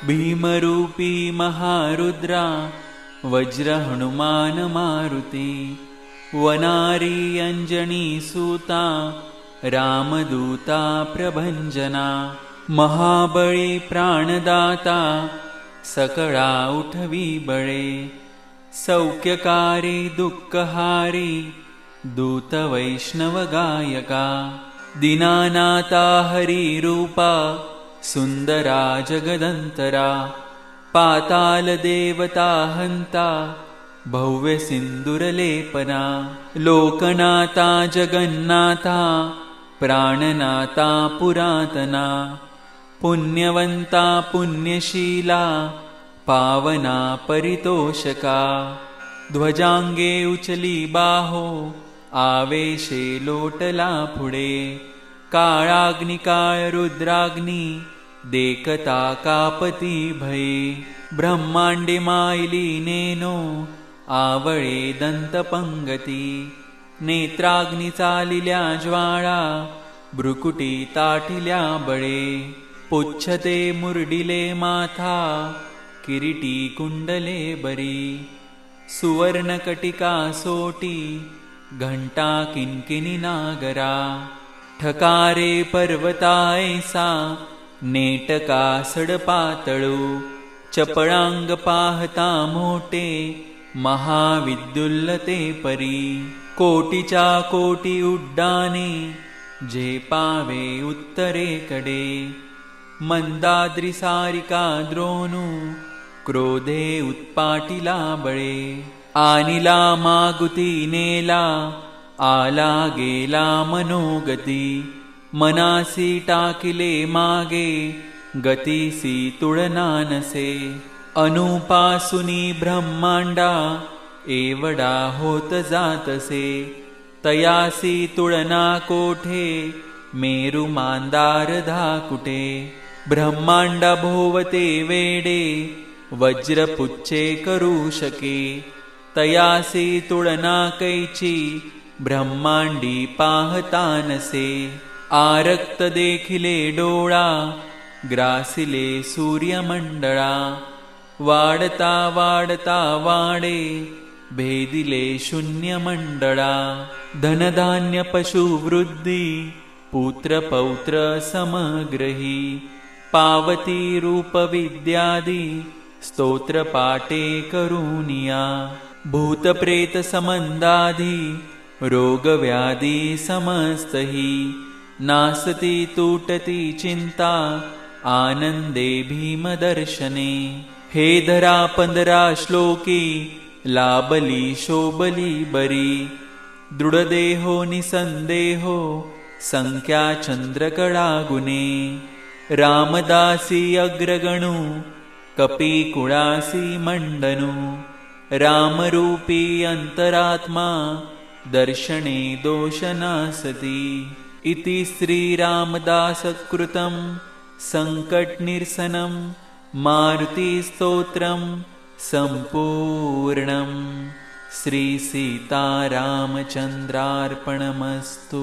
भीमरूपी महारुद्रा वज्रहनुमान मारुति वनारी अंजनी सूता रामदूता प्रभंजना महाबळी प्राणदाता सकळा उठवी बळे सौख्यकारी दुःखहारी दूत वैष्णव गायका दीनानाथा हरी रूपा सुंदरा जगदंतरा पाताल देवता हंता भव्य सिंदूरलेपना लोकनाथा जगन्नाथा प्राणनाथा पुरातना पुण्यवंता पुण्यशीला पावना परितोषका ध्वजांगे उचली बाहो आवेशे लोटला पुढे काळाग्निकाळ रुद्राग्नी देखता कापती भये ब्रह्मांडे मायली नेनो आवळे दंतपंगती नेत्राग्नी चालिल्या ज्वाळा भ्रुकुटी ताटिल्या बळे पुच्छते मुरडिले माथा किरीटी कुंडले बरी सुवर्णकटिका सोटी घंटा किंकिनी नागरा ठकारे पर्वतायसा नेटका सडपातळू चपळांग पाहता मोठे महाविद्युल्लते परी कोटीच्या कोटी उड्डाणे जे पावे उत्तरेकडे मंदाद्री सारिका द्रोणू क्रोधे उत्पाटिला बळे आनिला मागुती नेला आला गेला मनोगती मनासी टाकिले मागे गतीसी तुळनानसे अनुपासुनी ब्रह्मांडा एवढा होत जातसे तयासी तुळना कोठे मेरु मांदार धाकुटे ब्रह्मांड भोवते वेडे वज्रपुच्छे करू शके तयासी तुळना कैची ब्रह्मांडी पाहतानसे आरक्त देखिले डोळा ग्रासिले सूर्यमंडळा वाढता वाढता वाडे भेदिले शून्यमंडळा धनधान्य पशुवृद्धी पुत्र पौत्र समग्रही पावती रूप विद्यादी स्तोत्र पाटे करुनिया भूत प्रेत समंदाधी रोग व्याधी समस्तही नासती तुटती चिंता आनंदे भीमदर्शने हे धरा 15 श्लोकी लाभली शोभली बरी दृढदेहो निसंदेहो संख्या चंद्रकळा गुणे रामदासी अग्रगणू कपिकुळासी मंडनु रामरूपी अंतरात्मा दर्शने दोषनासती इति श्रीरामदासकृतं संकटनिरसनं मारुतिस्तोत्रं सम्पूर्णं श्री सीतारामचन्द्रार्पणमस्तु।